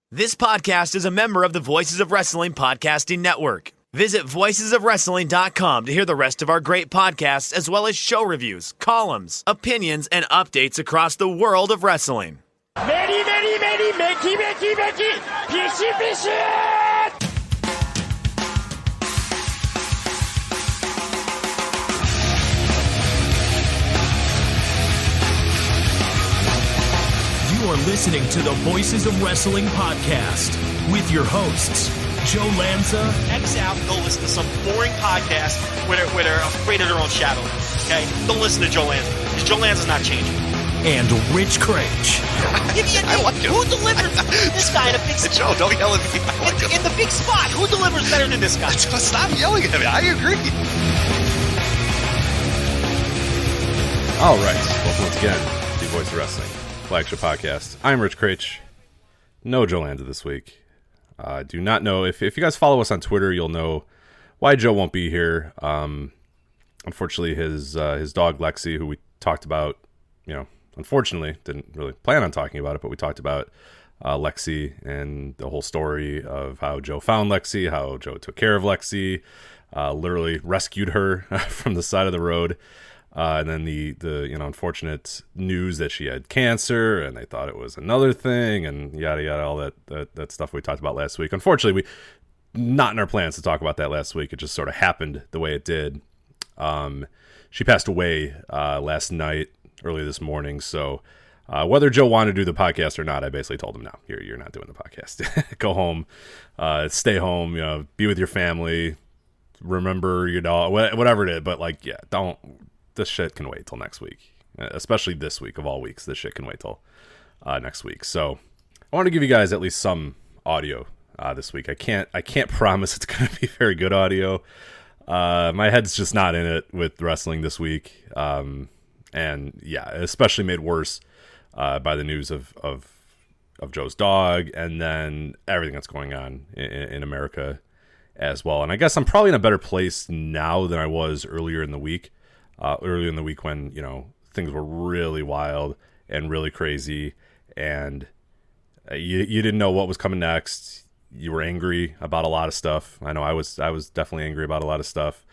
This podcast is a member of the Voices of Wrestling Podcasting Network. Visit voicesofwrestling.com to hear the rest of our great podcasts, as well as show reviews, columns, opinions, and updates across the world of wrestling. Mickey, fishy. You are listening to the Voices of Wrestling podcast with your hosts, Joe Lanza. X out and go listen to some boring podcast where they're afraid of their own shadow. Okay? Don't listen to Joe Lanza, because Joe Lanza's not changing. And Rich Craich. I like him. Who delivers this guy in a big spot? Joe, don't yell at me. I like him. In the big spot, who delivers better than this guy? Stop yelling at me. I agree. All right. Welcome once again to the Voice of Wrestling Flagship podcast. I'm Rich Craich. No Joe Lanza this week. Do not know. If you guys follow us on Twitter, you'll know why Joe won't be here. Unfortunately, his dog Lexi, who we talked about, unfortunately, didn't really plan on talking about it, but we talked about Lexi and the whole story of how Joe found Lexi, how Joe took care of Lexi, literally rescued her from the side of the road. And then the unfortunate news that she had cancer, and they thought it was another thing, and yada yada, all that stuff we talked about last week. Unfortunately, not in our plans to talk about that last week. It just sort of happened the way it did. She passed away last night, early this morning. So whether Joe wanted to do the podcast or not, I basically told him, no, you're not doing the podcast. Go home, stay home, be with your family, remember your dog, whatever it is. But don't. This shit can wait till next week, especially this week of all weeks. This shit can wait till next week. So I want to give you guys at least some audio this week. I can't promise it's going to be very good audio. My head's just not in it with wrestling this week. And yeah, especially made worse by the news of Joe's dog, and then everything that's going on in America as well. And I guess I'm probably in a better place now than I was earlier in the week. Earlier in the week when, things were really wild and really crazy, and you didn't know what was coming next. You were angry about a lot of stuff. I know I was definitely angry about a lot of stuff.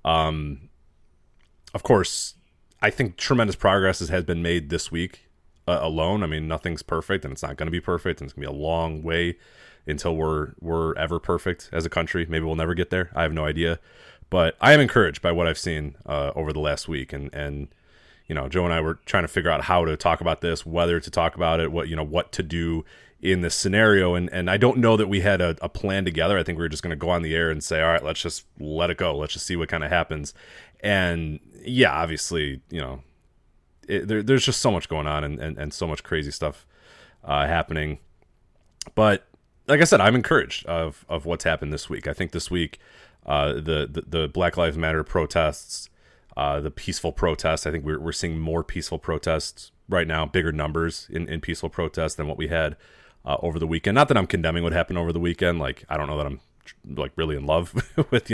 Of course, I think tremendous progress has been made this week alone. I mean, nothing's perfect, and it's not going to be perfect, and it's going to be a long way until we're ever perfect as a country. Maybe we'll never get there. I have no idea. But I am encouraged by what I've seen over the last week, and Joe and I were trying to figure out how to talk about this, whether to talk about it, what to do in this scenario, and I don't know that we had a plan together. I think we were just going to go on the air and say, all right, let's just let it go, let's just see what kind of happens. And yeah, obviously, there's just so much going on and so much crazy stuff happening. But like I said, I'm encouraged of what's happened this week. I think this week, the Black Lives Matter protests, the peaceful protests. I think we're seeing more peaceful protests right now, bigger numbers in peaceful protests than what we had over the weekend. Not that I'm condemning what happened over the weekend. I don't know that I'm really in love with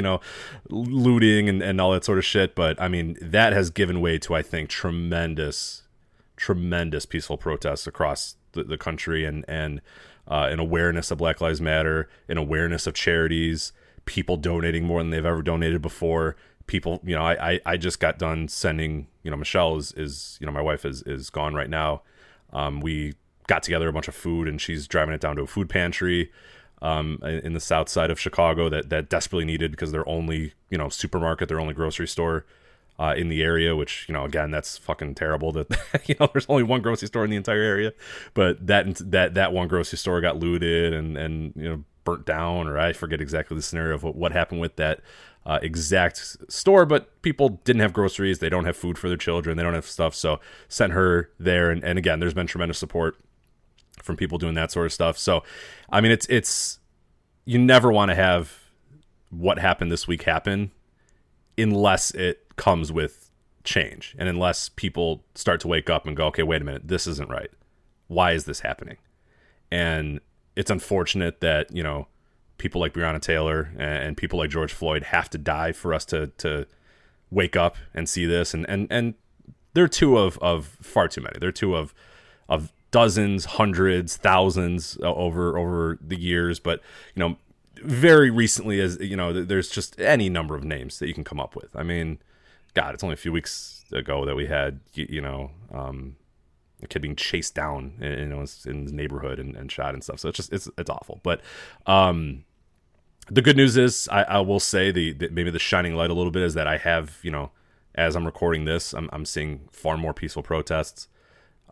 looting and all that sort of shit. But I mean, that has given way to, I think, tremendous peaceful protests across the country, and an awareness of Black Lives Matter, an awareness of charities. People donating more than they've ever donated before. People, I just got done sending, Michelle is my wife is gone right now. We got together a bunch of food, and she's driving it down to a food pantry in the south side of Chicago that desperately needed, because their only, supermarket, their only grocery store in the area, which, again, that's fucking terrible that, there's only one grocery store in the entire area. But that one grocery store got looted and burnt down, or I forget exactly the scenario of what happened with that exact store, but people didn't have groceries, they don't have food for their children, they don't have stuff, so sent her there, and again, there's been tremendous support from people doing that sort of stuff. So I mean, it's you never want to have what happened this week happen unless it comes with change, and unless people start to wake up and go, okay, wait a minute, this isn't right, why is this happening? And it's unfortunate that, people like Breonna Taylor and people like George Floyd have to die for us to wake up and see this. And they're two of far too many. They're two of dozens, hundreds, thousands over the years, but very recently, as there's just any number of names that you can come up with. I mean, God, it's only a few weeks ago that we had a kid being chased down in his neighborhood and shot and stuff. So it's awful. But the good news is, I will say maybe the shining light a little bit is that I have, as I'm recording this, I'm seeing far more peaceful protests.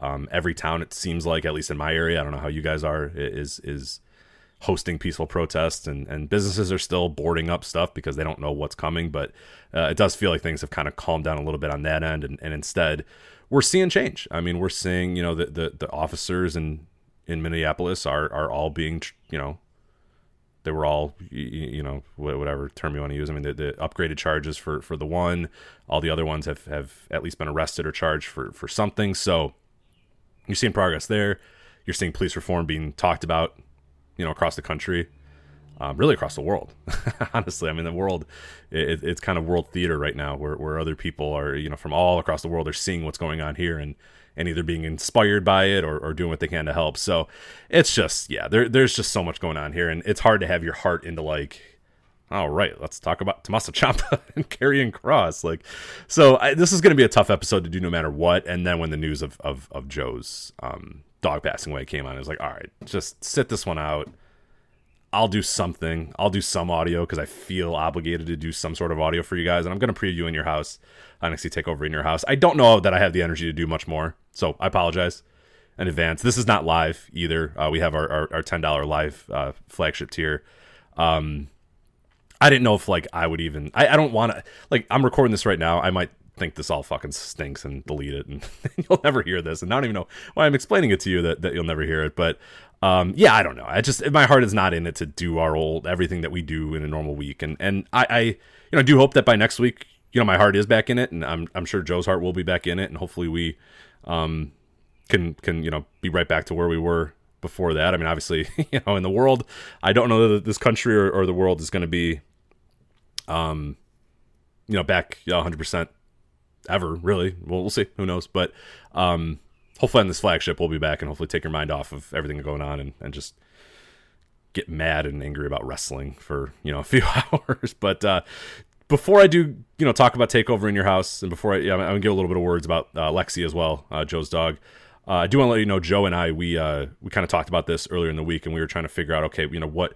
Every town, it seems like, at least in my area, I don't know how you guys are, is hosting peaceful protests, and businesses are still boarding up stuff because they don't know what's coming. But it does feel like things have kind of calmed down a little bit on that end, and instead we're seeing change. I mean, we're seeing, the officers in Minneapolis are all being, they were all, whatever term you want to use. I mean, the upgraded charges for the one, all the other ones have at least been arrested or charged for something. So you're seeing progress there. You're seeing police reform being talked about, across the country, really across the world. Honestly, I mean, the world, it's kind of world theater right now, where other people are, from all across the world are seeing what's going on here and either being inspired by it or doing what they can to help. So it's just, there's just so much going on here, and it's hard to have your heart into like, all right, let's talk about Tommaso Ciampa and Karrion Kross. This is going to be a tough episode to do no matter what. And then when the news of Joe's dog passing away came on, it was like, all right, just sit this one out. I'll do something. I'll do some audio because I feel obligated to do some sort of audio for you guys. And I'm going to preview in your house, NXT TakeOver in your house. I don't know that I have the energy to do much more, so I apologize in advance. This is not live either. We have our $10 live flagship tier. I didn't know if I would even. I don't want to. I'm recording this right now. I might think this all fucking stinks and delete it, and you'll never hear this. And I don't even know why I'm explaining it to you that you'll never hear it. But I don't know. My heart is not in it to do everything that we do in a normal week. And I do hope that by next week, my heart is back in it, and I'm sure Joe's heart will be back in it, and hopefully we can be right back to where we were before that. I mean, obviously, in the world, I don't know that this country or the world is going to be back 100% ever, really. Well, we'll see. Who knows? But hopefully on this flagship, we'll be back and hopefully take your mind off of everything going on and just get mad and angry about wrestling for, a few hours. But before I do, talk about TakeOver in your house, and before I'm going to give a little bit of words about Lexi as well, Joe's dog. I do want to let you know, Joe and I, we kind of talked about this earlier in the week, and we were trying to figure out, okay, what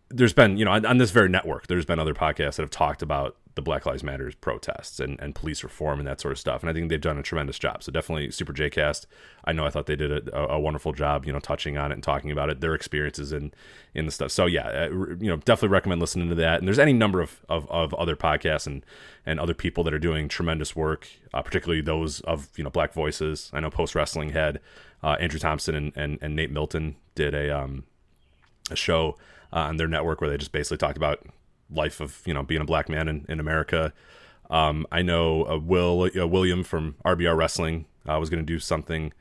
there's been, on this very network, there's been other podcasts that have talked about the Black Lives Matter protests and police reform and that sort of stuff. And I think they've done a tremendous job. So definitely Super J-Cast. I thought they did a wonderful job, touching on it and talking about it, their experiences in the stuff. So definitely recommend listening to that. And there's any number of other podcasts and other people that are doing tremendous work, particularly those of, Black Voices. I know Post Wrestling had Andrew Thompson and Nate Milton did a show on their network where they just basically talked about life of being a black man in America. I know William from RBR Wrestling was going to do something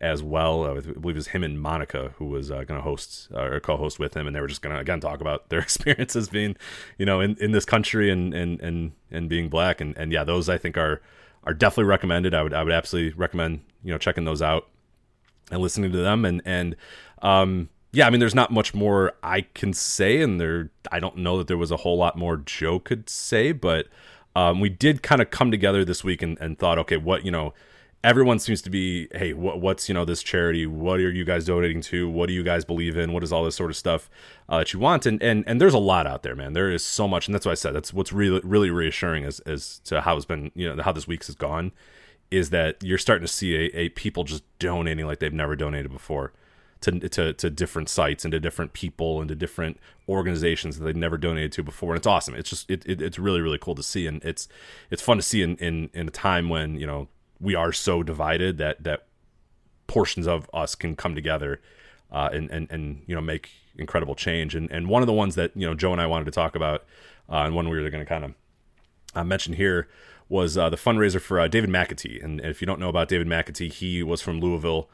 as well. I believe it was him and Monica who was going to host or co-host with him, and they were just going to again talk about their experiences being in this country and being black, and yeah, those I think are definitely recommended. I would absolutely recommend checking those out and listening to them and yeah, I mean, there's not much more I can say, and I don't know that there was a whole lot more Joe could say, but we did kind of come together this week and thought, okay, what, everyone seems to be, hey, what's, this charity? What are you guys donating to? What do you guys believe in? What is all this sort of stuff that you want? And there's a lot out there, man. There is so much, and that's why I said that's what's really, really reassuring as to how it's been, how this week's has gone, is that you're starting to see a people just donating like they've never donated before. To different sites and to different people and to different organizations that they've never donated to before, and it's awesome. It's just it's really, really cool to see, and it's fun to see in a time when we are so divided that portions of us can come together and make incredible change. And one of the ones that Joe and I wanted to talk about, and one we were going to kind of mention here was the fundraiser for David McAtee. And if you don't know about David McAtee, he was from Louisville.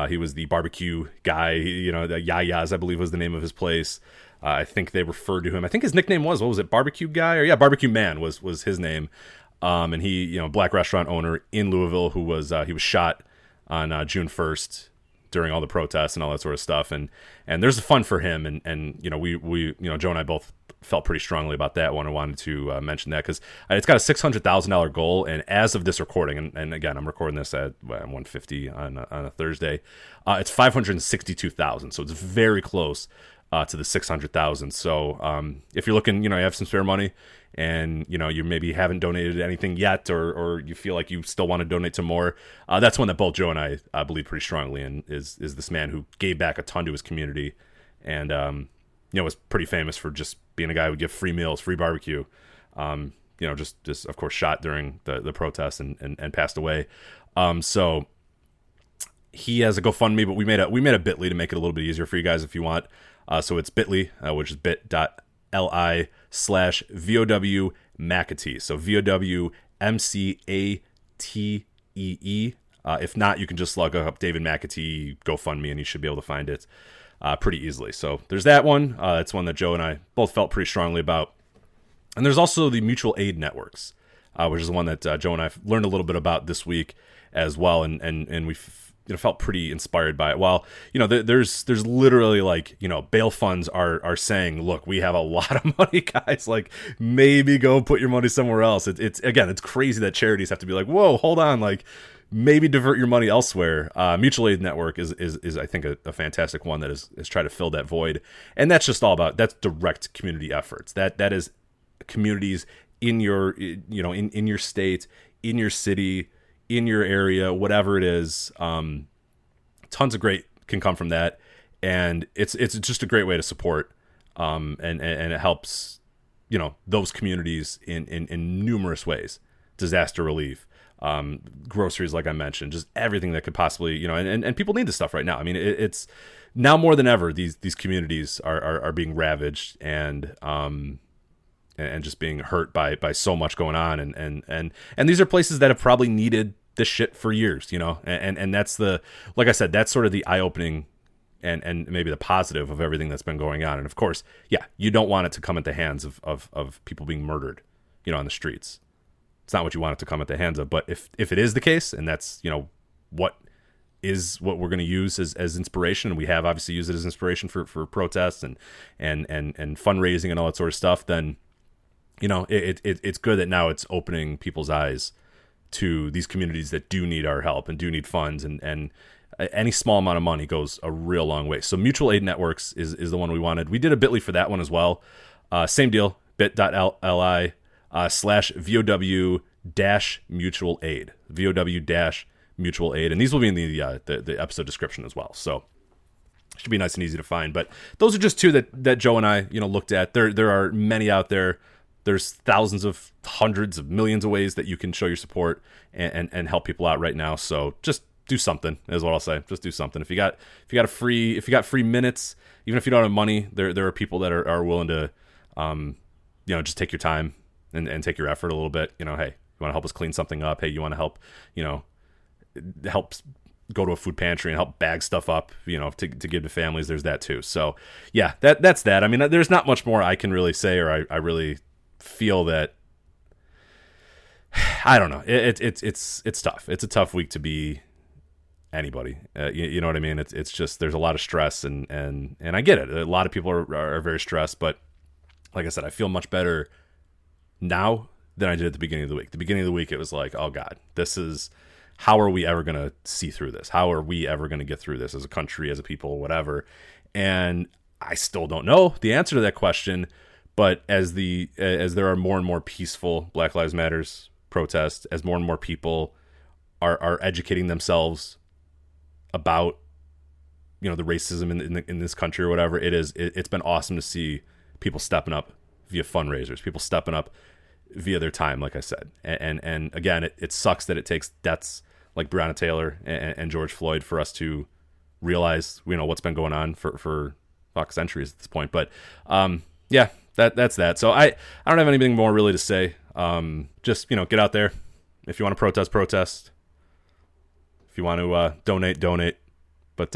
He was the barbecue guy, the Yaya's, I believe was the name of his place. I think they referred to him. I think his nickname was, what was it, Barbecue Guy? Or yeah, Barbecue Man was his name. And he, black restaurant owner in Louisville who was, he was shot on June 1st during all the protests and all that sort of stuff. And there's fun for him. And we Joe and I both felt pretty strongly about that one. I wanted to mention that because it's got a $600,000 goal, and as of this recording, and again, I'm recording this at 1:50 on a Thursday, it's 562,000, so it's very close to the 600,000. So if you're looking, you have some spare money, and you maybe haven't donated anything yet, or you feel like you still want to donate to more, that's one that both Joe and I believe pretty strongly in. Is this man who gave back a ton to his community, and was pretty famous for just being a guy who would give free meals, free barbecue. Just of course shot during the protests and passed away. So he has a GoFundMe, but we made a bit.ly to make it a little bit easier for you guys if you want. So it's bit.ly, which is bit.li/VOW McAtee. So VOW MCATEE. If not, you can just look up David McAtee GoFundMe, and you should be able to find it pretty easily. So there's that one. It's one that Joe and I both felt pretty strongly about. And there's also the mutual aid networks, which is the one that Joe and I learned a little bit about this week as well, and we felt pretty inspired by it. While there's literally bail funds are saying, look, we have a lot of money, guys. Like, maybe go put your money somewhere else. It's crazy that charities have to be like, whoa, hold on, like, maybe divert your money elsewhere. Mutual aid network is I think a fantastic one that is trying to fill that void, and that's just all about that's direct community efforts. That is communities in your in your state, in your city, in your area, whatever it is. Tons of great can come from that, and it's just a great way to support, and it helps those communities in numerous ways. Disaster relief, groceries, like I mentioned, just everything that could possibly, and people need this stuff right now. I mean, it's now more than ever, these communities are being ravaged and just being hurt by so much going on. And these are places that have probably needed this shit for years, and that's like I said, that's sort of the eye-opening and maybe the positive of everything that's been going on. And of course, you don't want it to come at the hands of people being murdered, on the streets. It's not what you want it to come at the hands of. But if it is the case, and that's what we're going to use as inspiration, and we have obviously used it as inspiration for protests and fundraising and all that sort of stuff, then it's good that now it's opening people's eyes to these communities that do need our help and do need funds, and any small amount of money goes a real long way. So mutual aid networks is the one we wanted. We did a bit.ly for that one as well. Same deal, bit.li /VOW-mutual aid, VOW-mutual aid, and these will be in the episode description as well. So it should be nice and easy to find. But those are just two that Joe and I looked at. There are many out there. There's thousands of hundreds of millions of ways that you can show your support and help people out right now. So just do something is what I'll say. Just do something. If you got free minutes, even if you don't have money, there are people that are willing to just take your time and take your effort a little bit. Hey, you want to help us clean something up? Hey, you want to help go to a food pantry and help bag stuff up, to give to families. There's that too. So yeah, that's that. I mean, there's not much more I can really say, or I really feel that, I don't know. It's tough. It's a tough week to be anybody. You know what I mean? It's just, there's a lot of stress and I get it. A lot of people are very stressed, but like I said, I feel much better now than I did at the beginning of the week. The beginning of the week, it was like, oh God, how are we ever going to see through this? How are we ever going to get through this as a country, as a people, whatever? And I still don't know the answer to that question. But as there are more and more peaceful Black Lives Matters protests, as more and more people are educating themselves about, the racism in this country or whatever, it's been awesome to see people stepping up via fundraisers, people stepping up via their time, like I said. And again, it sucks that it takes deaths like Breonna Taylor and George Floyd for us to realize, what's been going on for centuries at this point. But that's that. So I don't have anything more really to say. Just, get out there. If you want to protest. If you want to donate. But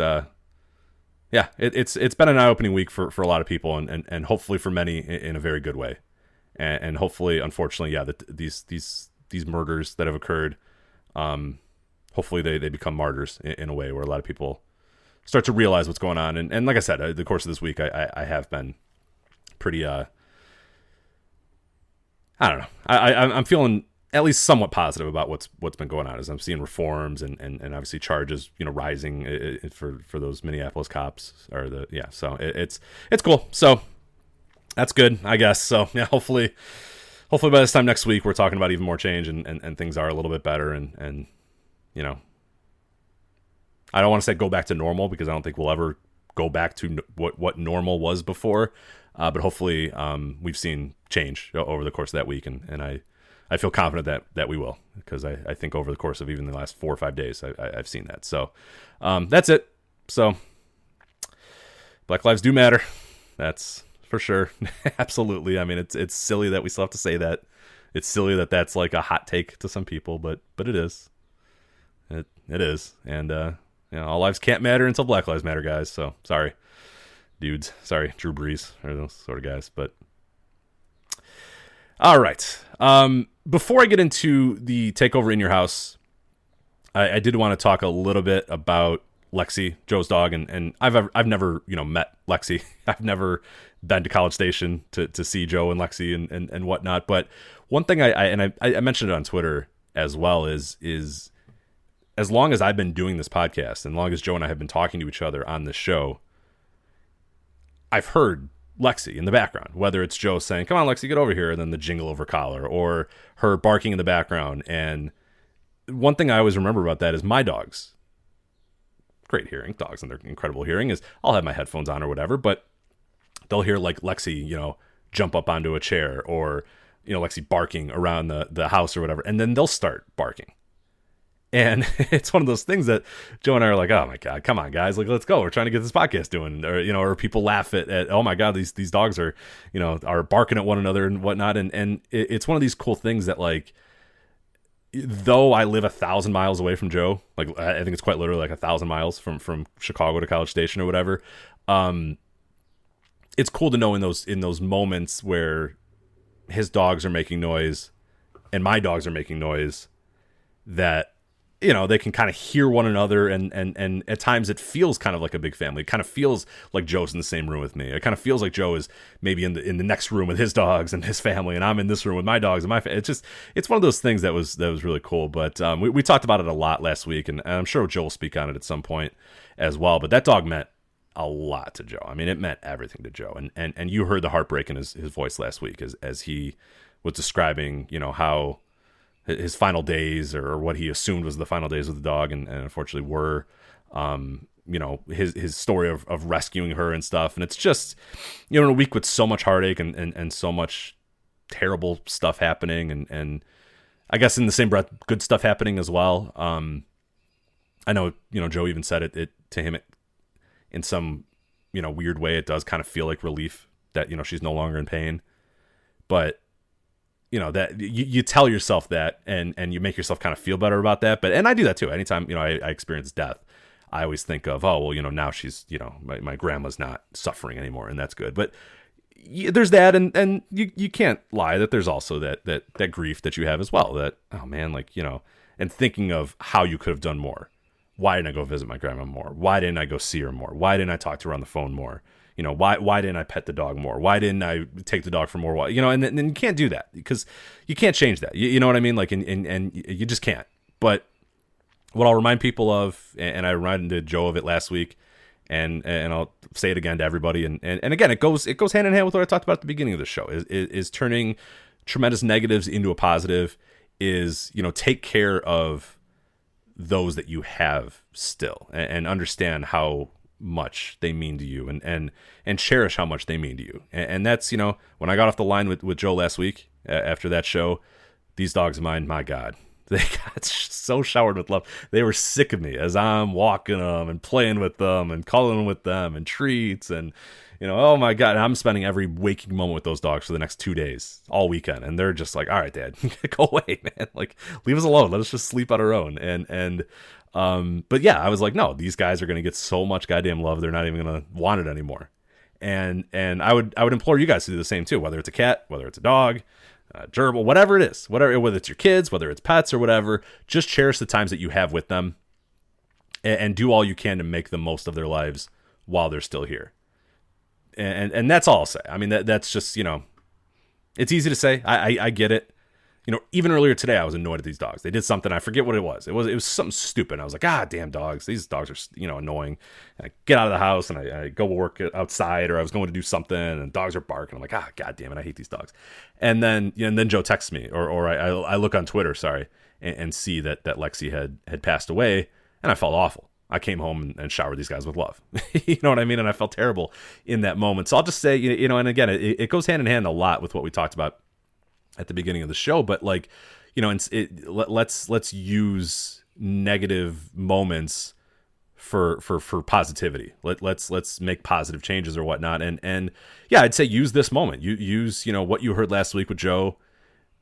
it's been an eye-opening week for a lot of people, and hopefully for many in a very good way. And hopefully, unfortunately, these murders that have occurred, hopefully they become martyrs in a way where a lot of people start to realize what's going on. And like I said, the course of this week, I have been pretty, I don't know. I'm feeling at least somewhat positive about what's been going on, as I'm seeing reforms and obviously charges, rising for those Minneapolis cops so it's cool. So that's good, I guess. So yeah, hopefully by this time next week, we're talking about even more change and things are a little bit better. And I don't want to say go back to normal, because I don't think we'll ever go back to what normal was before. But hopefully we've seen change over the course of that week. And I feel confident that we will, because I think over the course of even the last 4 or 5 days, I've seen that. So that's it. So Black Lives do matter. That's for sure. Absolutely. I mean, it's silly that we still have to say that. It's silly that that's like a hot take to some people, but it is. It is. And all lives can't matter until Black Lives Matter, guys. So sorry, dudes. Sorry, Drew Brees or those sort of guys. But all right. Before I get into the takeover in your house, I did want to talk a little bit about Lexi, Joe's dog, and I've never met Lexi. I've never been to College Station to see Joe and Lexi and whatnot. But one thing I mentioned it on Twitter as well is as long as I've been doing this podcast, and long as Joe and I have been talking to each other on this show, I've heard Lexi in the background, whether it's Joe saying, "Come on, Lexi, get over here," and then the jingle over collar, or her barking in the background. And one thing I always remember about that is my dogs, great hearing, dogs and their incredible hearing, is I'll have my headphones on or whatever, but they'll hear like Lexi, jump up onto a chair, or, Lexi barking around the house or whatever, and then they'll start barking. And it's one of those things that Joe and I are like, oh my God, come on guys, like, let's go. We're trying to get this podcast doing, or people laugh at, oh my God, these dogs are, are barking at one another and whatnot. And it's one of these cool things that, like, though I live 1,000 miles away from Joe, like I think it's quite literally like 1,000 miles from Chicago to College Station or whatever. It's cool to know in those moments where his dogs are making noise and my dogs are making noise, that they can kind of hear one another, and at times it feels kind of like a big family. It kind of feels like Joe's in the same room with me. It kind of feels like Joe is maybe in the next room with his dogs and his family, and I'm in this room with my dogs and my family. It's one of those things that was really cool. But we talked about it a lot last week, and I'm sure Joe will speak on it at some point as well. But that dog meant a lot to Joe. I mean, it meant everything to Joe, and you heard the heartbreak in his voice last week as he was describing, how his final days, or what he assumed was the final days of the dog, and unfortunately were, his story of rescuing her and stuff. And it's just, in a week with so much heartache and so much terrible stuff happening, and I guess in the same breath, good stuff happening as well. I know, Joe even said it to him, in some, weird way, it does kind of feel like relief that, she's no longer in pain. But that you tell yourself that, and you make yourself kind of feel better about that. And I do that too. Anytime, I experience death, I always think of, oh, well, now she's, my grandma's not suffering anymore, and that's good. But there's that, and you can't lie that there's also that grief that you have as well, that, oh man, like, and thinking of how you could have done more. Why didn't I go visit my grandma more? Why didn't I go see her more? Why didn't I talk to her on the phone more? Why didn't I pet the dog more? Why didn't I take the dog for more walks? And then you can't do that, because you can't change that. You know what I mean? Like, and you just can't. But what I'll remind people of, and I reminded Joe of it last week, and I'll say it again to everybody. And again, it goes hand in hand with what I talked about at the beginning of the show, is turning tremendous negatives into a positive, is, take care of those that you have still, and understand how much they mean to you, and cherish how much they mean to you. And that's, when I got off the line with Joe last week after that show, these dogs of mine, my God, they got so showered with love. They were sick of me as I'm walking them and playing with them and calling with them and treats, and oh my God, and I'm spending every waking moment with those dogs for the next 2 days, all weekend, and they're just like, all right, Dad, go away, man, like, leave us alone, let us just sleep on our own. But yeah, I was like, no, these guys are going to get so much goddamn love, they're not even going to want it anymore. And I would implore you guys to do the same too, whether it's a cat, whether it's a dog, gerbil, whatever it is, whether it's your kids, whether it's pets or whatever, just cherish the times that you have with them. and do all you can to make the most of their lives while they're still here. And that's all I'll say. I mean, that's just, it's easy to say. I get it. Even earlier today, I was annoyed at these dogs. They did something. I forget what it was. It was something stupid. I was like, damn dogs. These dogs are, annoying. And I get out of the house and I go work outside, or I was going to do something and dogs are barking. I'm like, God damn it. I hate these dogs. And then, then Joe texts me or I look on Twitter, and see that Lexi had passed away, and I felt awful. I came home and showered these guys with love. You know what I mean? And I felt terrible in that moment. So I'll just say, and again, it goes hand in hand a lot with what we talked about at the beginning of the show, but let's use negative moments for positivity. Let's make positive changes or whatnot. And yeah, I'd say use this moment. Use what you heard last week with Joe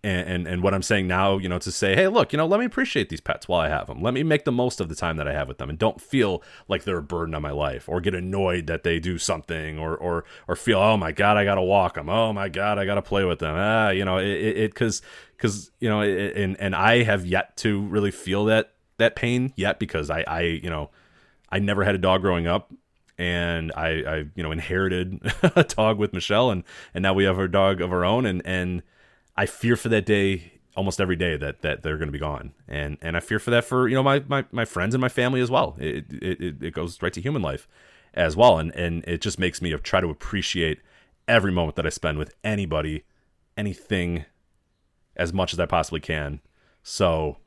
and what I'm saying now, to say, hey, look, let me appreciate these pets while I have them. Let me make the most of the time that I have with them, and don't feel like they're a burden on my life, or get annoyed that they do something, or feel, oh my God, I got to walk them. Oh my God, I got to play with them. Cause and I have yet to really feel that pain yet, because I never had a dog growing up. And I inherited a dog with Michelle, and now we have our dog of our own, and I fear for that day almost every day that they're going to be gone, and I fear for that for my friends and my family as well. It goes right to human life as well, and it just makes me try to appreciate every moment that I spend with anybody, anything, as much as I possibly can. So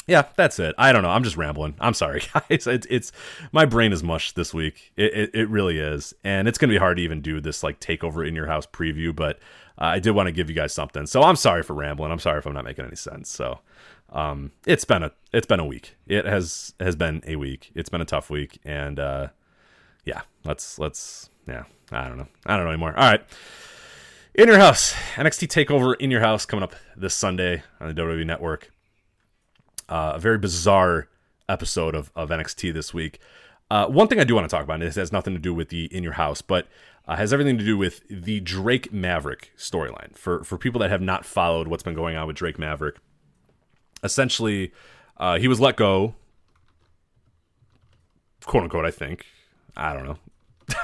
yeah, that's it. I don't know. I'm just rambling. I'm sorry, guys. It's my brain is mush this week. It really is, and it's gonna be hard to even do this takeover in your house preview. But I did want to give you guys something. So I'm sorry for rambling. I'm sorry if I'm not making any sense. So it's been a week. It has been a week. It's been a tough week, and yeah. Let's yeah. I don't know anymore. All right. In your house, NXT TakeOver in your house coming up this Sunday on the WWE Network. A very bizarre episode of NXT this week. One thing I do want to talk about, and this has nothing to do with the In Your House, but has everything to do with the Drake Maverick storyline. For people that have not followed what's been going on with Drake Maverick, essentially, he was let go, quote unquote, I think. I don't know.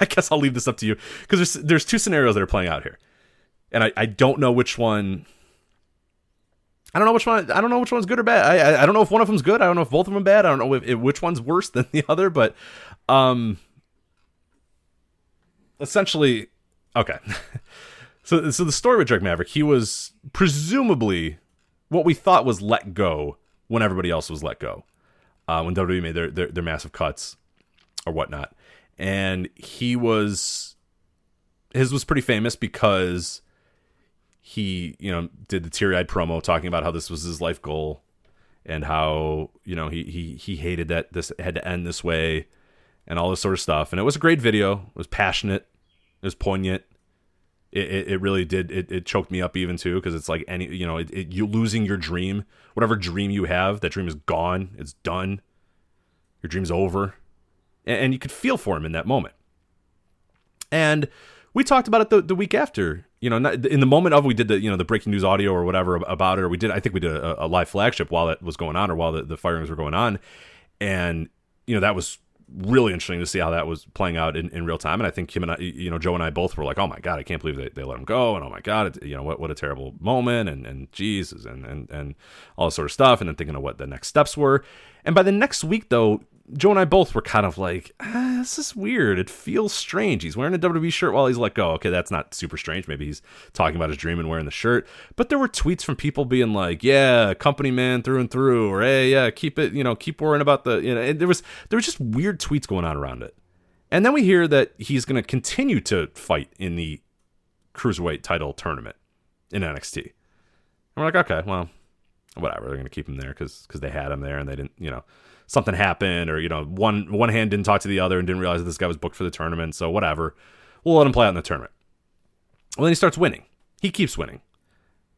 I guess I'll leave this up to you, because there's two scenarios that are playing out here. And I don't know which one... I don't know which one's good or bad. I don't know if one of them's good. I don't know if both of them are bad. I don't know if which one's worse than the other. But essentially, okay. So the story with Drake Maverick, he was presumably what we thought was let go when everybody else was let go. When WWE made their massive cuts or whatnot. And his was pretty famous because he, did the teary-eyed promo talking about how this was his life goal, and how, he hated that this had to end this way, and all this sort of stuff. And it was a great video. It was passionate. It was poignant. It really did. It choked me up even too, because it's like you losing your dream, whatever dream you have, that dream is gone. It's done. Your dream's over, and you could feel for him in that moment. And we talked about it the week after. In the moment of, we did the breaking news audio or whatever about it, or I think we did a live flagship while that was going on, or while the firings were going on. And, that was really interesting to see how that was playing out in real time. And I think him and I, Joe and I both were like, oh my God, I can't believe they let him go. And oh my God, what a terrible moment, and Jesus, and all this sort of stuff. And then thinking of what the next steps were. And by the next week though, Joe and I both were kind of like, this is weird. It feels strange. He's wearing a WWE shirt while he's let go. Okay, that's not super strange. Maybe he's talking about his dream and wearing the shirt. But there were tweets from people being like, yeah, company man through and through. Or, hey, yeah, keep it, keep worrying about the, there was just weird tweets going on around it. And then we hear that he's going to continue to fight in the Cruiserweight title tournament in NXT. And we're like, okay, well, whatever. They're going to keep him there because they had him there and they didn't, something happened, or one hand didn't talk to the other and didn't realize that this guy was booked for the tournament, so whatever, we'll let him play out in the tournament. Well, then he starts winning. He keeps winning,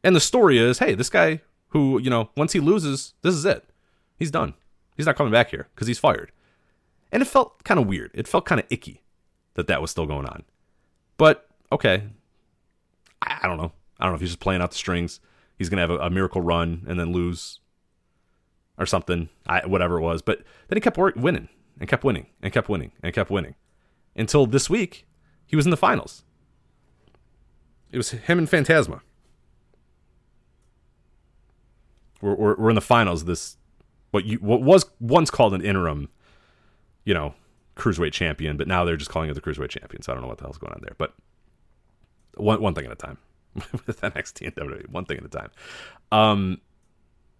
and the story is, hey, this guy who, once he loses, this is it. He's done. He's not coming back here because he's fired. And it felt kind of weird. It felt kind of icky that was still going on. But okay, I don't know. I don't know if he's just playing out the strings. He's gonna have a miracle run and then lose. or something, whatever it was. But then he kept winning and kept winning and kept winning and kept winning until this week he was in the finals. It was him and Phantasma. We're in the finals of this, what was once called an interim, cruiserweight champion, but now they're just calling it the cruiserweight champion. So I don't know what the hell's going on there. But one thing at a time. With NXT and WWE, one thing at a time.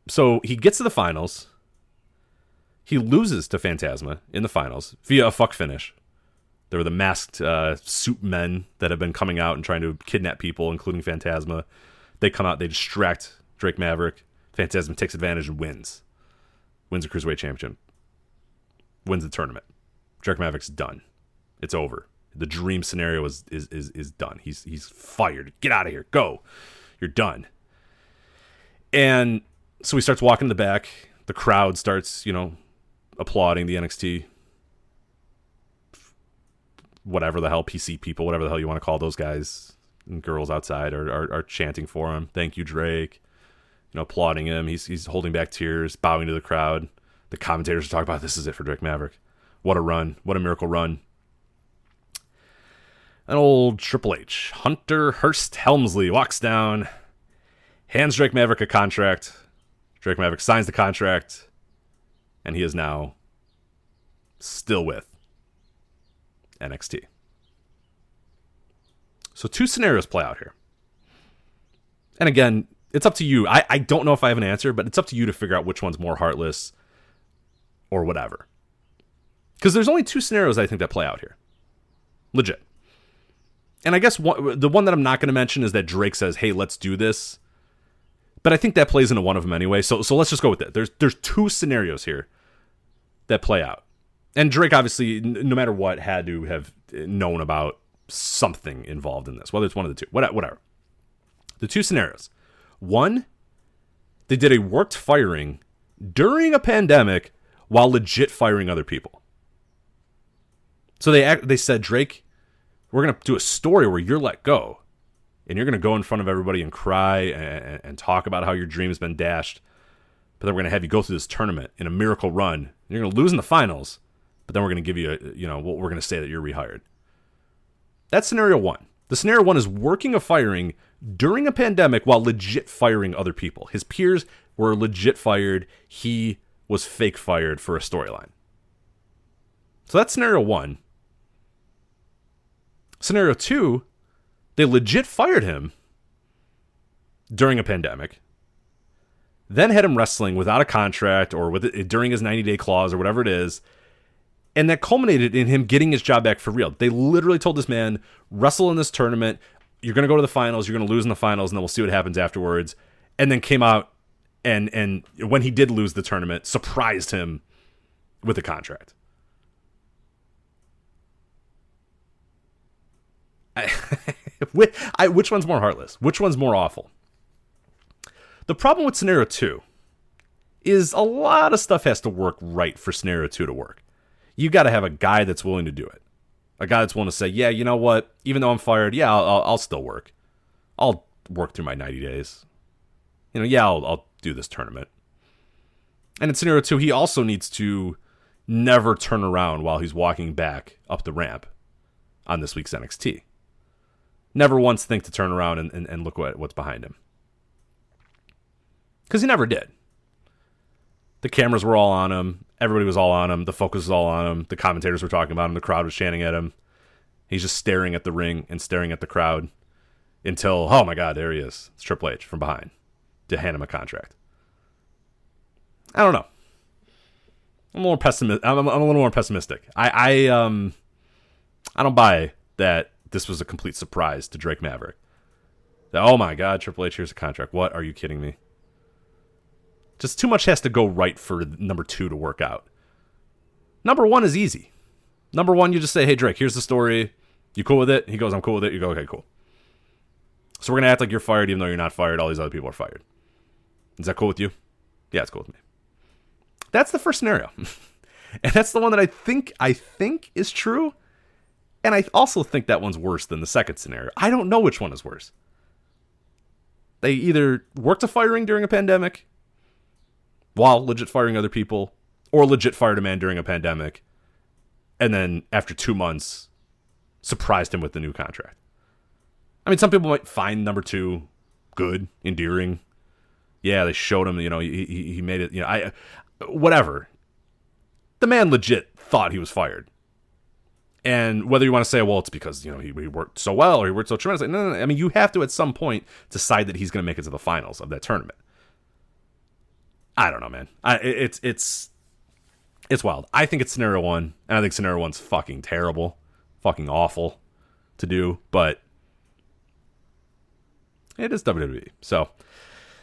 So he gets to the finals. He loses to Phantasma in the finals via a fuck finish. There were the masked suit men that have been coming out and trying to kidnap people, including Phantasma. They come out, they distract Drake Maverick. Phantasma takes advantage and wins. Wins the Cruiserweight Championship. Wins the tournament. Drake Maverick's done. It's over. The dream scenario is done. He's fired. Get out of here. Go. You're done. And so he starts walking in the back. The crowd starts, applauding the NXT, whatever the hell, PC people, whatever the hell you want to call those guys and girls outside are chanting for him. Thank you, Drake. Applauding him. He's holding back tears, bowing to the crowd. The commentators are talking about, this is it for Drake Maverick. What a run. What a miracle run. An old Triple H, Hunter Hearst Helmsley, walks down, hands Drake Maverick a contract. Drake Maverick signs the contract, and he is now still with NXT. So 2 scenarios play out here. And again, it's up to you. I don't know if I have an answer, but it's up to you to figure out which one's more heartless or whatever. Because there's only 2 scenarios I think that play out here. Legit. And I guess the one that I'm not going to mention is that Drake says, hey, let's do this. But I think that plays into one of them anyway. So let's just go with it. There's 2 scenarios here that play out. And Drake, obviously, no matter what, had to have known about something involved in this. Whether it's one of the 2. Whatever. The 2 scenarios. 1, they did a worked firing during a pandemic while legit firing other people. So they said, Drake, we're going to do a story where you're let go. And you're going to go in front of everybody and cry and talk about how your dream has been dashed. But then we're going to have you go through this tournament in a miracle run. And you're going to lose in the finals. But then we're going to give you, we're going to say that you're rehired. That's scenario 1. The scenario 1 is working a firing during a pandemic while legit firing other people. His peers were legit fired. He was fake fired for a storyline. So that's scenario 1. Scenario 2, they legit fired him during a pandemic, then had him wrestling without a contract or during his 90-day clause or whatever it is, and that culminated in him getting his job back for real. They literally told this man, wrestle in this tournament, you're going to go to the finals, you're going to lose in the finals, and then we'll see what happens afterwards, and then came out and when he did lose the tournament, surprised him with a contract. Which one's more heartless? Which one's more awful? The problem with scenario 2 is a lot of stuff has to work right for scenario 2 to work. You got to have a guy that's willing to do it. A guy that's willing to say, yeah, you know what? Even though I'm fired, yeah, I'll still work. I'll work through my 90 days. I'll do this tournament. And in scenario 2, he also needs to never turn around while he's walking back up the ramp on this week's NXT. Never once think to turn around and look what's behind him. Because he never did. The cameras were all on him. Everybody was all on him. The focus was all on him. The commentators were talking about him. The crowd was chanting at him. He's just staring at the ring and staring at the crowd until, oh my God, there he is. It's Triple H from behind to hand him a contract. I don't know. I'm a little more pessimistic. I don't buy that this was a complete surprise to Drake Maverick. That, oh my God, Triple H, here's a contract. What? Are you kidding me? Just too much has to go right for number 2 to work out. Number 1 is easy. Number 1, you just say, hey, Drake, here's the story. You cool with it? He goes, I'm cool with it. You go, okay, cool. So we're going to act like you're fired even though you're not fired. All these other people are fired. Is that cool with you? Yeah, it's cool with me. That's the first scenario. And that's the one that I think is true. And I also think that one's worse than the second scenario. I don't know which one is worse. They either worked a firing during a pandemic, while legit firing other people, or legit fired a man during a pandemic, and then after 2 months, surprised him with the new contract. I mean, some people might find number 2 good, endearing. Yeah, they showed him, he made it, whatever. The man legit thought he was fired. And whether you want to say, well, it's because, he worked so well or he worked so tremendously. No. I mean, you have to at some point decide that he's going to make it to the finals of that tournament. I don't know, man. It's wild. I think it's scenario 1, and I think scenario 1's fucking terrible, fucking awful to do, but it is WWE. So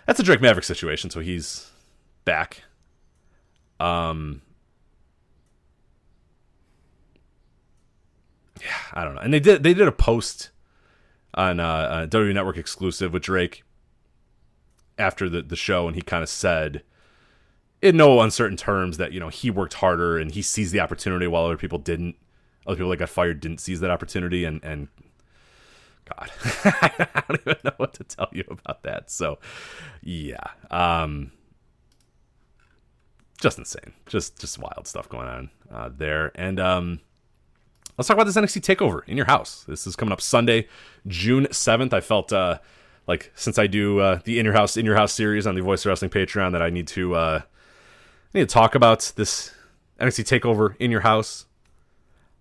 that's a Drake Maverick situation, so he's back. Yeah, I don't know. And they did a post on WWE Network exclusive with Drake after the show, and he kind of said in no uncertain terms that, he worked harder and he seized the opportunity while other people didn't. Other people that got fired didn't seize that opportunity, and God, I don't even know what to tell you about that. So, yeah, just insane, just wild stuff going on there. And let's talk about this NXT TakeOver in your house. This is coming up Sunday, June 7th. I felt like since I do the in your house series on the Voice of Wrestling Patreon that I need to talk about this NXT TakeOver in your house.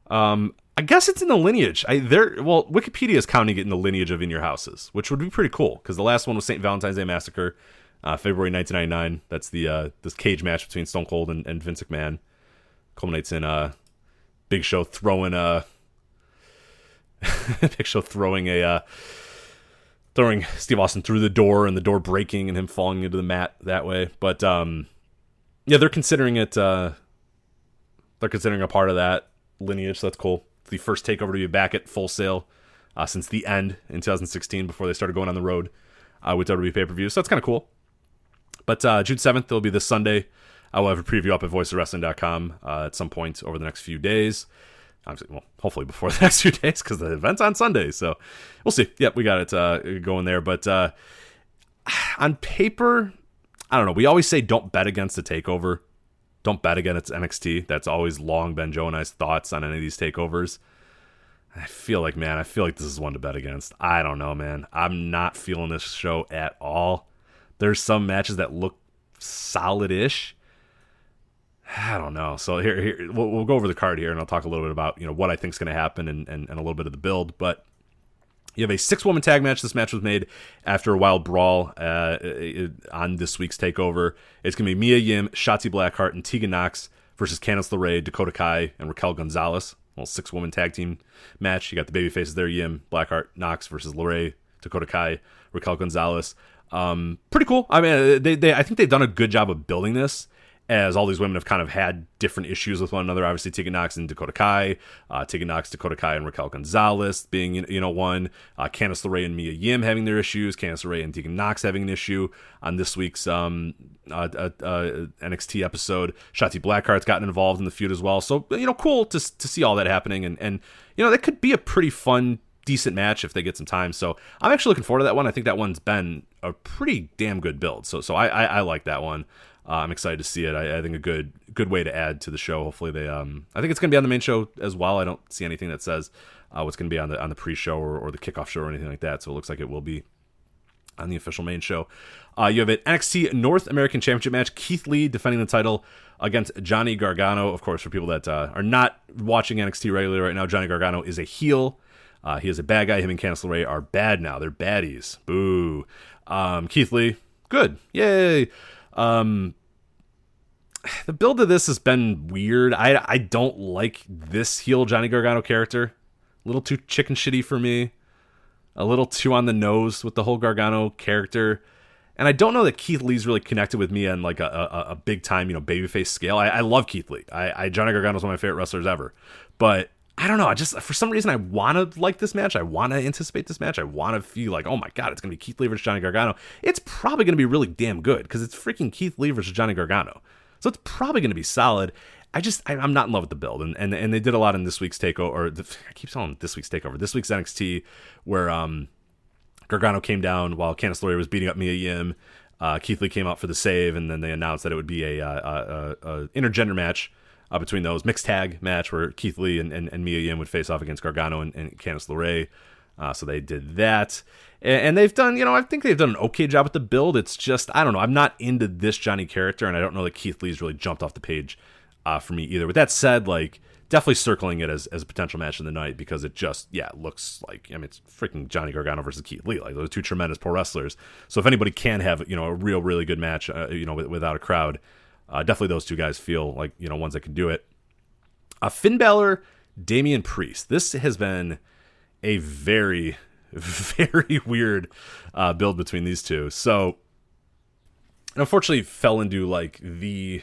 I guess it's in the lineage. Wikipedia is counting it in the lineage of in your houses, which would be pretty cool because the last one was St. Valentine's Day Massacre, February 1999. That's the this cage match between Stone Cold and Vince McMahon. Culminates in Big Show throwing throwing Steve Austin through the door and the door breaking and him falling into the mat that way. But yeah, they're considering it. They're considering a part of that lineage, so that's cool. It's the first TakeOver to be back at Full Sail since the end in 2016 before they started going on the road with WWE pay-per-view. So that's kind of cool. But June 7th, it'll be this Sunday. I will have a preview up at voiceofwrestling.com at some point over the next few days. Obviously, well, hopefully before the next few days because the event's on Sunday. So we'll see. Yep, we got it going there. But on paper, I don't know. We always say don't bet against the TakeOver. Don't bet against NXT. That's always long been Joe and I's thoughts on any of these takeovers. I feel like this is one to bet against. I don't know, man. I'm not feeling this show at all. There's some matches that look solid-ish. I don't know. So here we'll go over the card here, and I'll talk a little bit about what I think is going to happen and a little bit of the build. But you have a 6-woman tag match. This match was made after a wild brawl on this week's TakeOver. It's going to be Mia Yim, Shotzi Blackheart, and Tegan Nox versus Candice LeRae, Dakota Kai, and Raquel Gonzalez. A little 6-woman tag team match. You got the baby faces there, Yim, Blackheart, Nox versus LeRae, Dakota Kai, Raquel Gonzalez. Pretty cool. I mean, I think they've done a good job of building this, as all these women have kind of had different issues with one another. Obviously, Tegan Nox and Dakota Kai. Tegan Nox, Dakota Kai, and Raquel Gonzalez being, one. Candice LeRae and Mia Yim having their issues. Candice LeRae and Tegan Nox having an issue on this week's NXT episode. Shotzi Blackheart's gotten involved in the feud as well. So, cool to see all that happening. And that could be a pretty fun, decent match if they get some time. So I'm actually looking forward to that one. I think that one's been a pretty damn good build. So I like that one. I'm excited to see it. I think a good way to add to the show. Hopefully they, I think it's going to be on the main show as well. I don't see anything that says what's going to be on the pre-show or the kickoff show or anything like that. So it looks like it will be on the official main show. You have an NXT North American Championship match. Keith Lee defending the title against Johnny Gargano. Of course, for people that are not watching NXT regularly right now, Johnny Gargano is a heel. He is a bad guy. Him and Candice LeRae are bad now. They're baddies. Boo. Keith Lee, good. Yay. The build of this has been weird. I don't like this heel Johnny Gargano character. A little too chicken shitty for me. A little too on the nose with the whole Gargano character. And I don't know that Keith Lee's really connected with me on like a big time, babyface scale. I love Keith Lee. Johnny Gargano's one of my favorite wrestlers ever. But I don't know. For some reason, I want to like this match. I want to anticipate this match. I want to feel like, oh my God, it's going to be Keith Lee versus Johnny Gargano. It's probably going to be really damn good because it's freaking Keith Lee versus Johnny Gargano. So it's probably going to be solid. I'm not in love with the build. And they did a lot in this week's TakeOver. I keep calling it this week's TakeOver. This week's NXT where Gargano came down while Candice LeRae was beating up Mia Yim. Keith Lee came out for the save, and then they announced that it would be a intergender match between those, mixed tag match where Keith Lee and Mia Yim would face off against Gargano and Candice LeRae. So they did that. And they've done, I think they've done an okay job with the build. It's just, I don't know. I'm not into this Johnny character, and I don't know that Keith Lee's really jumped off the page for me either. With that said, like, definitely circling it as a potential match of the night because it just, it looks like, it's freaking Johnny Gargano versus Keith Lee. Like, those are two tremendous pro wrestlers. So if anybody can have, a really good match, without a crowd, definitely those two guys feel like, ones that can do it. Finn Balor, Damian Priest. This has been a very, very weird build between these two. So, unfortunately, fell into like the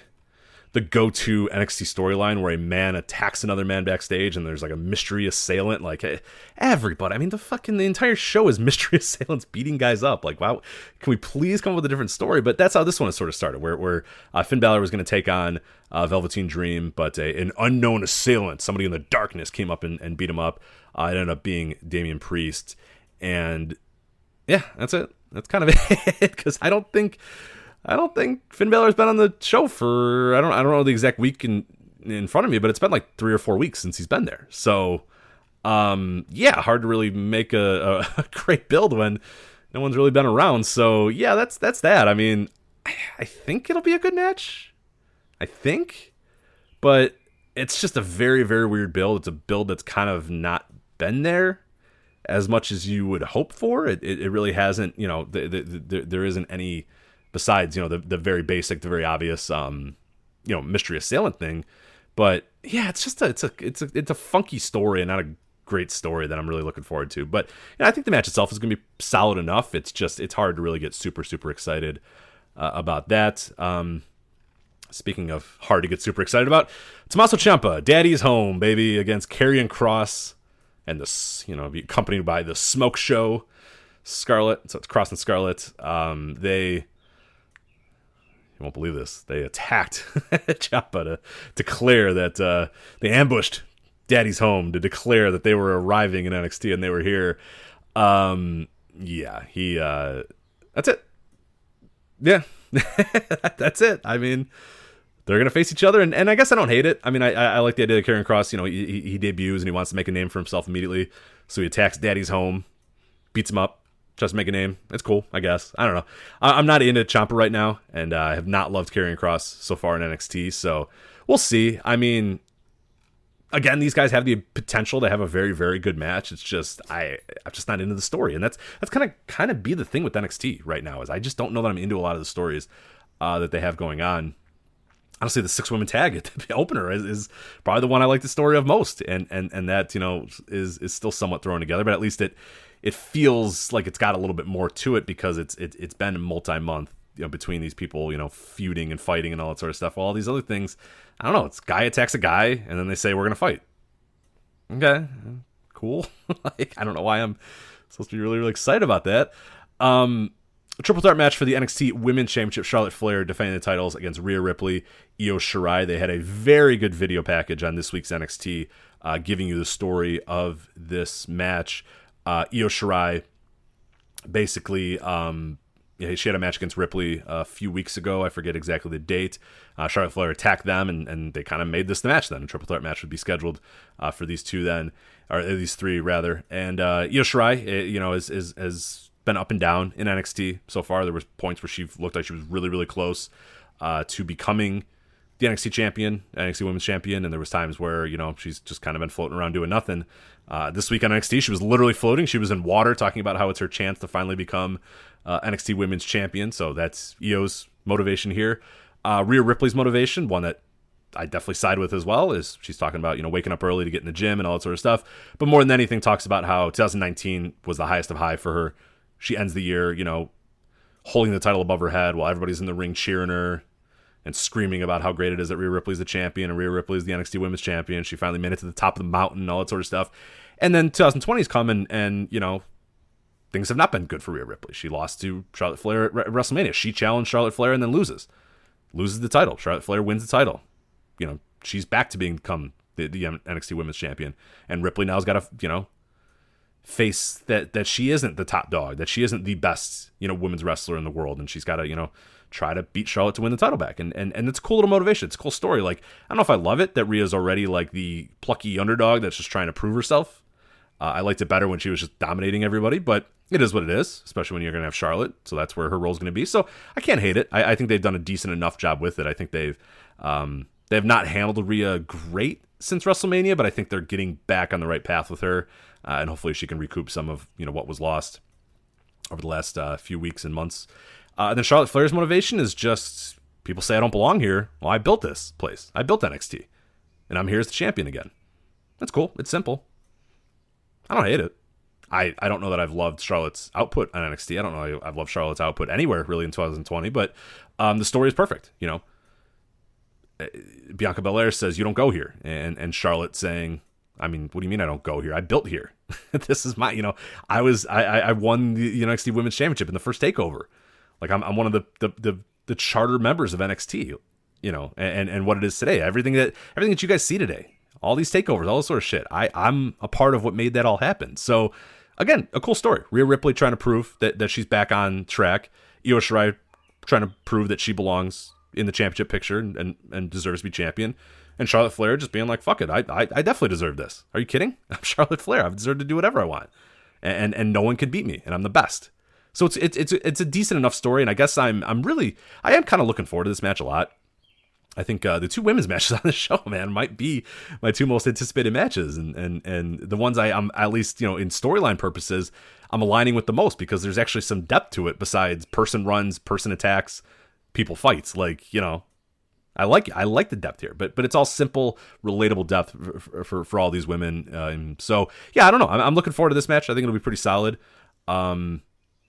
go-to NXT storyline where a man attacks another man backstage and there's like a mystery assailant. Like, everybody, the entire show is mystery assailants beating guys up. Like, wow, can we please come up with a different story? But that's how this one has sort of started, where Finn Balor was going to take on Velveteen Dream, but an unknown assailant, somebody in the darkness, came up and beat him up. It ended up being Damian Priest, and yeah, that's it. That's kind of it, because I don't think Finn Balor's been on the show for, I don't know the exact week in front of me, but it's been like 3 or 4 weeks since he's been there. So, hard to really make a great build when no one's really been around. So yeah, that's that. I think it'll be a good match. I think, but it's just a very, very weird build. It's a build that's kind of not been there as much as you would hope for. It really hasn't, there isn't any besides, the very basic, the very obvious, mystery assailant thing. But yeah, it's just it's a funky story and not a great story that I'm really looking forward to. But I think the match itself is going to be solid enough. It's hard to really get super, super excited about that. Speaking of hard to get super excited about, Tommaso Ciampa, Daddy's Home, baby, against Karrion Kross, and this, accompanied by the Smoke Show, Scarlett. So it's Kross and Scarlett. You won't believe this. They attacked Ciampa to declare that they ambushed Daddy's Home to declare that they were arriving in NXT and they were here. That's it. Yeah, that's it. They're going to face each other, and I guess I don't hate it. I like the idea that Karrion Kross, he debuts and he wants to make a name for himself immediately, so he attacks Daddy's Home, beats him up, tries to make a name. It's cool, I guess. I don't know. I'm not into Ciampa right now, and I have not loved Karrion Kross so far in NXT, so we'll see. Again, these guys have the potential to have a very, very good match. It's just I'm just not into the story, and that's kind of be the thing with NXT right now, is I just don't know that I'm into a lot of the stories that they have going on. Honestly, the 6-woman tag at the opener is probably the one I like the story of most, and that is still somewhat thrown together, but at least it feels like it's got a little bit more to it because it's been multi-month between these people feuding and fighting and all that sort of stuff. Well, all these other things, I don't know. It's guy attacks a guy and then they say we're gonna fight. Okay, cool. I don't know why I'm supposed to be really, really excited about that. A triple threat match for the NXT Women's Championship. Charlotte Flair defending the titles against Rhea Ripley, Io Shirai. They had a very good video package on this week's NXT, giving you the story of this match. Io Shirai basically, she had a match against Ripley a few weeks ago. I forget exactly the date. Charlotte Flair attacked them, and they kind of made this the match then. A triple threat match would be scheduled for these two then, or these three rather. And Io Shirai, has been up and down in NXT so far. There was points where she looked like she was really, really close to becoming the NXT champion, NXT Women's Champion, and there was times where, she's just kind of been floating around doing nothing. This week on NXT, she was literally floating. She was in water talking about how it's her chance to finally become NXT Women's Champion, so that's Io's motivation here. Rhea Ripley's motivation, one that I definitely side with as well, is she's talking about, waking up early to get in the gym and all that sort of stuff, but more than anything talks about how 2019 was the highest of high for her. She ends the year, holding the title above her head while everybody's in the ring cheering her and screaming about how great it is that Rhea Ripley's the champion and Rhea Ripley's the NXT Women's Champion. She finally made it to the top of the mountain and all that sort of stuff. And then 2020's come and things have not been good for Rhea Ripley. She lost to Charlotte Flair at WrestleMania. She challenged Charlotte Flair and then loses the title. Charlotte Flair wins the title. She's back to become the NXT Women's Champion. And Ripley now's got to, face that she isn't the top dog, that she isn't the best, women's wrestler in the world, and she's got to, try to beat Charlotte to win the title back. And it's a cool little motivation. It's a cool story. Like, I don't know if I love it that Rhea's already like the plucky underdog that's just trying to prove herself. I liked it better when she was just dominating everybody, but it is what it is, especially when you're going to have Charlotte. So that's where her role is going to be. So I can't hate it. I think they've done a decent enough job with it. I think they've not handled Rhea great since WrestleMania, but I think they're getting back on the right path with her. And hopefully she can recoup some of, what was lost over the last few weeks and months. And then Charlotte Flair's motivation is just, people say I don't belong here. Well, I built this place. I built NXT. And I'm here as the champion again. That's cool. It's simple. I don't hate it. I don't know that I've loved Charlotte's output on NXT. I don't know I've loved Charlotte's output anywhere really in 2020, but the story is perfect. Bianca Belair says, you don't go here. And Charlotte saying, I mean, what do you mean I don't go here? I built here. This is my, I won the NXT Women's Championship in the first takeover. Like I'm one of the charter members of NXT, and what it is today. Everything that you guys see today, all these takeovers, all this sort of shit. I'm a part of what made that all happen. So again, a cool story. Rhea Ripley trying to prove that she's back on track. Io Shirai trying to prove that she belongs in the championship picture and deserves to be champion. And Charlotte Flair just being like, fuck it, I definitely deserve this. Are you kidding? I'm Charlotte Flair. I've deserved to do whatever I want. And no one can beat me, and I'm the best. So it's a decent enough story, and I guess I am kind of looking forward to this match a lot. I think the two women's matches on the show, man, might be my two most anticipated matches, and the ones I'm at least, in storyline purposes, I'm aligning with the most, because there's actually some depth to it besides person runs, person attacks, people fights. Like, I like the depth here, but it's all simple, relatable depth for all these women. So yeah, I don't know. I'm looking forward to this match. I think it'll be pretty solid.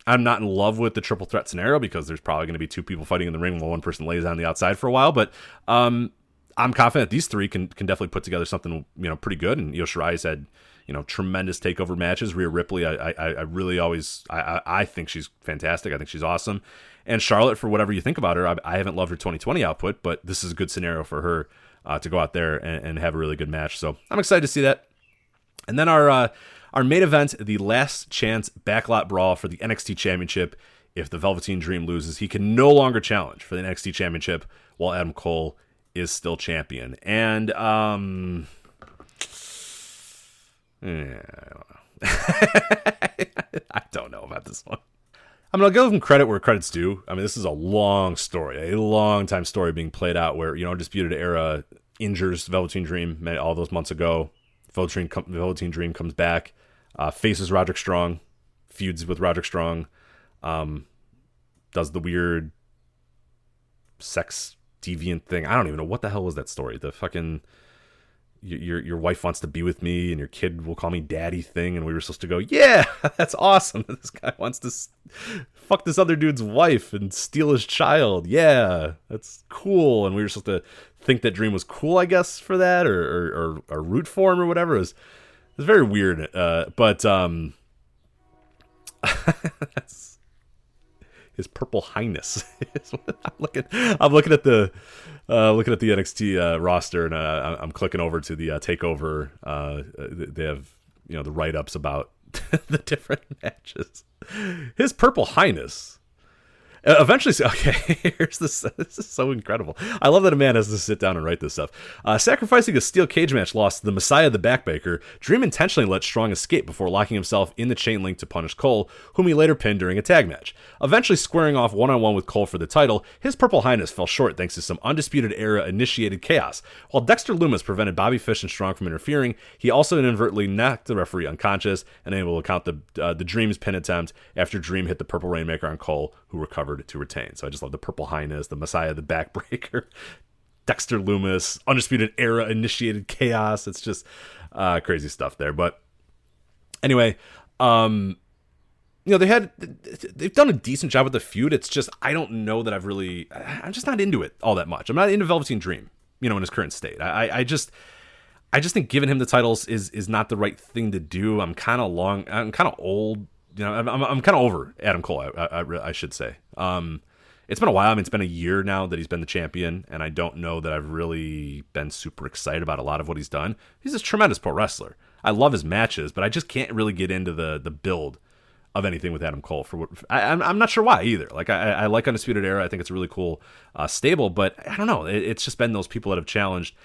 I'm not in love with the triple threat scenario, because there's probably going to be two people fighting in the ring while one person lays on the outside for a while. But I'm confident these three can definitely put together something pretty good. And Io Shirai's had tremendous takeover matches. Rhea Ripley, I really always I think she's fantastic. I think she's awesome. And Charlotte, for whatever you think about her, I haven't loved her 2020 output, but this is a good scenario for her to go out there and have a really good match. So I'm excited to see that. And then our main event, the last chance backlot brawl for the NXT Championship. If the Velveteen Dream loses, he can no longer challenge for the NXT Championship while Adam Cole is still champion. And I don't know. I don't know about this one. I mean, I'll give him credit where credit's due. I mean, this is a long story, a long time story being played out where, Undisputed Era injures Velveteen Dream all those months ago. Velveteen Dream comes back, faces Roderick Strong, feuds with Roderick Strong, does the weird sex deviant thing. I don't even know what the hell was that story. The fucking your wife wants to be with me and your kid will call me daddy thing, and we were supposed to go, yeah, that's awesome. This guy wants to fuck this other dude's wife and steal his child. Yeah, that's cool. And we were supposed to think that Dream was cool, I guess, for that, or root for him or whatever. It was very weird. But that's His Purple Highness. I'm looking at the NXT roster, and I'm clicking over to the Takeover. They have the write-ups about the different matches. His Purple Highness. Eventually, okay, here's this. This is so incredible. I love that a man has to sit down and write this stuff. Sacrificing a steel cage match loss to the Messiah the Backbreaker, Dream intentionally let Strong escape before locking himself in the chain link to punish Cole, whom he later pinned during a tag match. Eventually squaring off one-on-one with Cole for the title, His Purple Highness fell short thanks to some Undisputed Era initiated chaos. While Dexter Lumis prevented Bobby Fish and Strong from interfering, he also inadvertently knocked the referee unconscious and able to count the Dream's pin attempt after Dream hit the Purple Rainmaker on Cole, who recovered to retain. So I just love the Purple Highness, the Messiah, the Backbreaker, Dexter Lumis, Undisputed Era initiated chaos. It's just crazy stuff there. But anyway, they've done a decent job with the feud. It's just I don't know that I'm just not into it all that much. I'm not into Velveteen Dream, in his current state. I just think giving him the titles is not the right thing to do. I'm kind of old. I'm kind of over Adam Cole, I should say. It's been a while. I mean, it's been a year now that he's been the champion, and I don't know that I've really been super excited about a lot of what he's done. He's a tremendous pro wrestler. I love his matches, but I just can't really get into the build of anything with Adam Cole. I'm not sure why either. Like I like Undisputed Era. I think it's a really cool stable, but I don't know. It's just been those people that have challenged.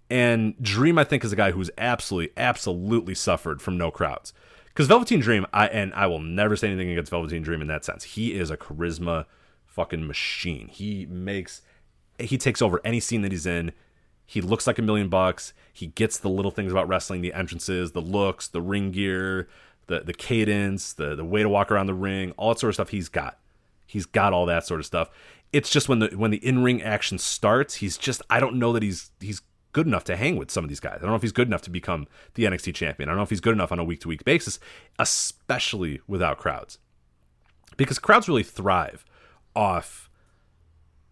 And Dream, I think, is a guy who's absolutely suffered from no crowds. Because Velveteen Dream, I will never say anything against Velveteen Dream in that sense. He is a charisma fucking machine. He takes over any scene that he's in. He looks like $1 million. He gets the little things about wrestling, the entrances, the looks, the ring gear, the cadence, the way to walk around the ring, all that sort of stuff he's got. He's got all that sort of stuff. It's just when the in-ring action starts, I don't know that he's good enough to hang with some of these guys. I don't know if he's good enough to become the NXT champion. I don't know if he's good enough on a week-to-week basis, especially without crowds. Because crowds really thrive off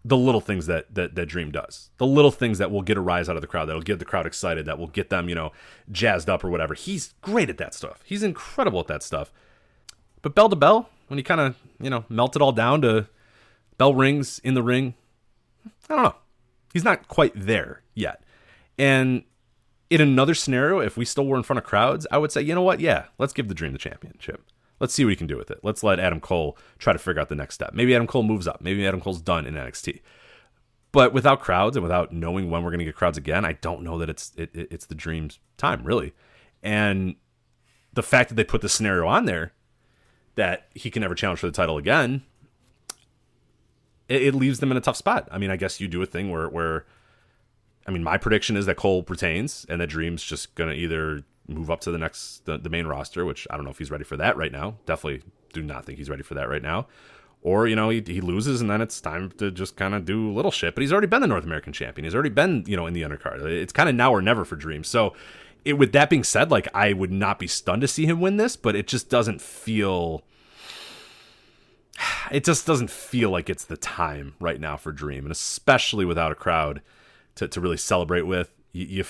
the little things that Dream does. The little things that will get a rise out of the crowd, that'll get the crowd excited, that will get them, jazzed up or whatever. He's great at that stuff. He's incredible at that stuff. But bell to bell, when you kind of, melt it all down to bell rings in the ring, I don't know. He's not quite there yet. And in another scenario, if we still were in front of crowds, I would say, you know what? Yeah, let's give the Dream the championship. Let's see what he can do with it. Let's let Adam Cole try to figure out the next step. Maybe Adam Cole moves up. Maybe Adam Cole's done in NXT. But without crowds and without knowing when we're going to get crowds again, I don't know that it's the Dream's time, really. And the fact that they put the scenario on there that he can never challenge for the title again, it leaves them in a tough spot. I mean, I guess you do a thing where my prediction is that Cole retains and that Dream's just going to either move up to the main roster, which I don't know if he's ready for that right now. Definitely do not think he's ready for that right now. Or, he loses and then it's time to just kind of do little shit. But he's already been the North American champion. He's already been, in the undercard. It's kind of now or never for Dream. So with that being said, like, I would not be stunned to see him win this, but it just doesn't feel... It just doesn't feel like it's the time right now for Dream. And especially without a crowd to really celebrate with. You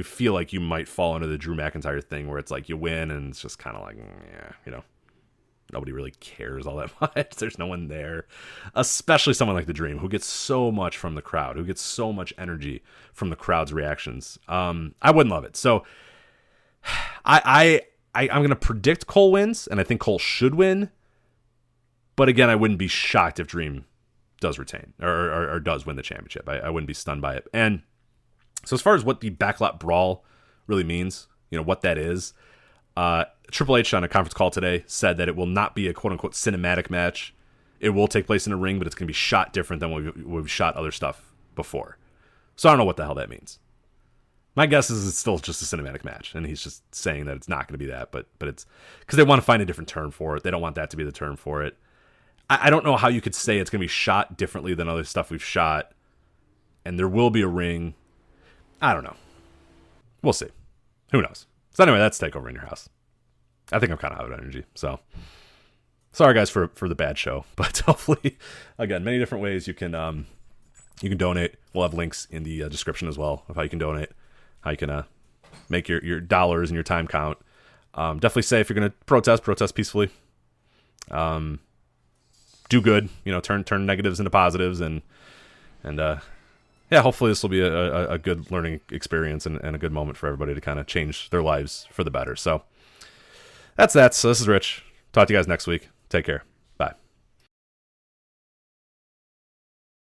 feel like you might fall into the Drew McIntyre thing where it's like you win and it's just kind of like, nobody really cares all that much. There's no one there, especially someone like the Dream who gets so much from the crowd, who gets so much energy from the crowd's reactions. I wouldn't love it. So I'm going to predict Cole wins, and I think Cole should win. But again, I wouldn't be shocked if Dream does retain or does win the championship. I wouldn't be stunned by it. And so as far as what the backlot brawl really means, what that is, Triple H on a conference call today said that it will not be a quote-unquote cinematic match. It will take place in a ring, but it's going to be shot different than we've shot other stuff before. So I don't know what the hell that means. My guess is it's still just a cinematic match, and he's just saying that it's not going to be that, but it's because they want to find a different term for it. They don't want that to be the term for it. I don't know how you could say it's going to be shot differently than other stuff we've shot, and there will be a ring. I don't know. We'll see. Who knows? So anyway, that's TakeOver in Your House. I think I'm kind of out of energy, so sorry guys for the bad show, but hopefully, again, many different ways you can donate. We'll have links in the description as well of how you can donate, how you can make your dollars and your time count. Definitely say if you're going to protest peacefully. Do good, turn negatives into positives, and hopefully this will be a good learning experience and a good moment for everybody to kind of change their lives for the better. So that's that. So this is Rich. Talk to you guys next week. Take care.